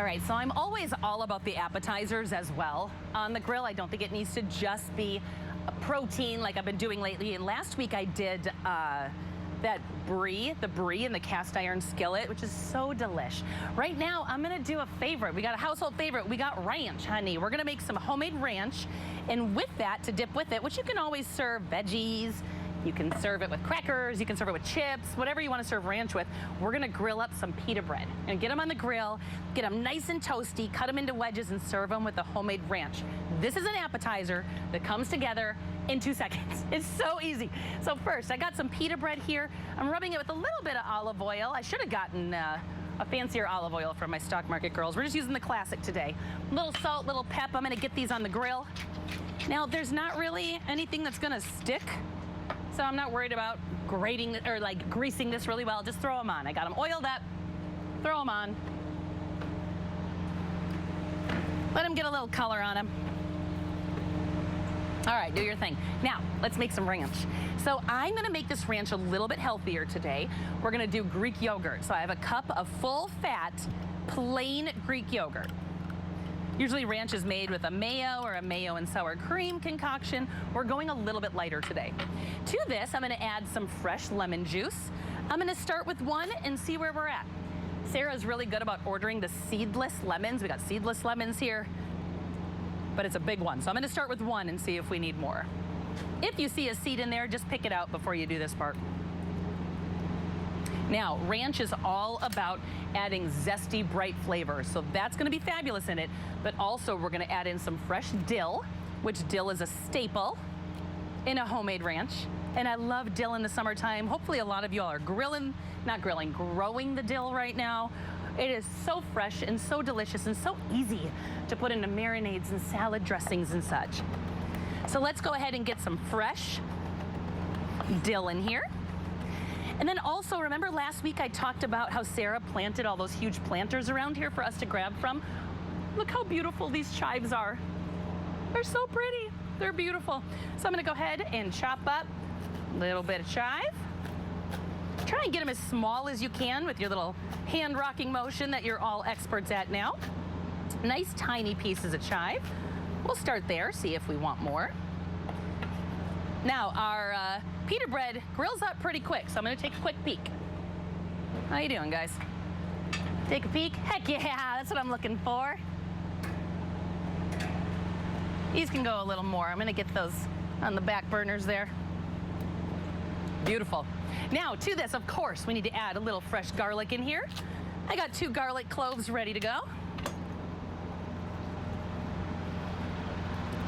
right, so I'm always all about the appetizers as well on the grill. I don't think it needs to just be a protein like I've been doing lately. And last week I did the brie in the cast iron skillet, which is so delish. Right now, I'm gonna do a favorite. We got a household favorite. We got ranch, honey. We're gonna make some homemade ranch. And with that, to dip with it, which you can always serve veggies, you can serve it with crackers, you can serve it with chips, whatever you want to serve ranch with. We're gonna grill up some pita bread and get them on the grill, get them nice and toasty, cut them into wedges and serve them with the homemade ranch. This is an appetizer that comes together in 2 seconds. It's so easy. So first, I got some pita bread here. I'm rubbing it with a little bit of olive oil. I should have gotten a fancier olive oil from my Stock Market girls. We're just using the classic today. Little salt, little pep. I'm gonna get these on the grill. Now, there's not really anything that's gonna stick, so I'm not worried about grating or like greasing this really well. Just throw them on. I got them oiled up. Throw them on. Let them get a little color on them. All right, do your thing. Now, let's make some ranch. So I'm gonna make this ranch a little bit healthier today. We're gonna do Greek yogurt. So I have a cup of full-fat, plain Greek yogurt. Usually ranch is made with a mayo or a mayo and sour cream concoction. We're going a little bit lighter today. To this, I'm gonna add some fresh lemon juice. I'm gonna start with one and see where we're at. Sarah's really good about ordering the seedless lemons. We got seedless lemons here, but it's a big one. So I'm gonna start with one and see if we need more. If you see a seed in there, just pick it out before you do this part. Now, ranch is all about adding zesty, bright flavors, so that's gonna be fabulous in it, but also we're gonna add in some fresh dill, which dill is a staple in a homemade ranch, and I love dill in the summertime. Hopefully a lot of y'all are growing the dill right now. It is so fresh and so delicious and so easy to put into marinades and salad dressings and such. So let's go ahead and get some fresh dill in here. And then also, remember last week I talked about how Sarah planted all those huge planters around here for us to grab from? Look how beautiful these chives are. They're so pretty. They're beautiful. So I'm gonna go ahead and chop up a little bit of chive. Try and get them as small as you can with your little hand rocking motion that you're all experts at now. Nice tiny pieces of chive. We'll start there, see if we want more. Now, our pita bread grills up pretty quick, so I'm gonna take a quick peek. How you doing, guys? Take a peek? Heck yeah, that's what I'm looking for. These can go a little more. I'm gonna get those on the back burners there. Beautiful. Now, to this, of course, we need to add a little fresh garlic in here. I got 2 garlic cloves ready to go.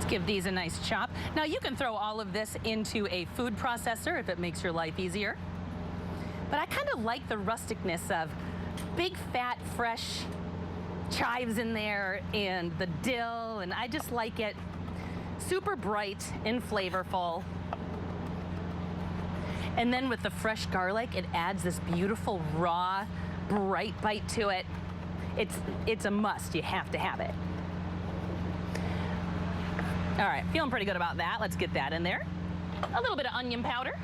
Give these a nice chop. Now you can throw all of this into a food processor if it makes your life easier. But I kind of like the rusticness of big, fat, fresh chives in there and the dill, and I just like it super bright and flavorful. And then with the fresh garlic, it adds this beautiful, raw, bright bite to it. It's a must. You have to have it. All right, feeling pretty good about that. Let's get that in there. A little bit of onion powder,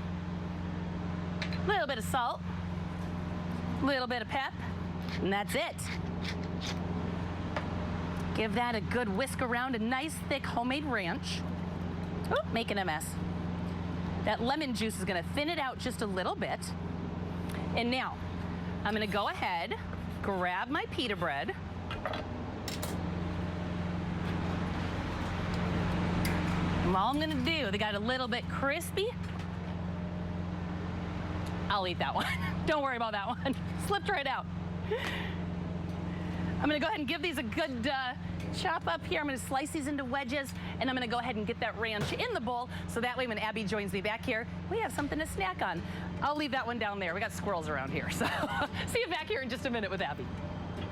a little bit of salt, a little bit of pep, and that's it. Give that a good whisk around, a nice thick homemade ranch. Oop, making a mess. That lemon juice is gonna thin it out just a little bit. And now, I'm gonna go ahead, grab my pita bread. All I'm gonna do, they got a little bit crispy. I'll eat that one. Don't worry about that one. Slipped right out. I'm gonna go ahead and give these a good chop up here. I'm gonna slice these into wedges, and I'm gonna go ahead and get that ranch in the bowl, so that way when Abby joins me back here, we have something to snack on. I'll leave that one down there. We got squirrels around here, so see you back here in just a minute with Abby.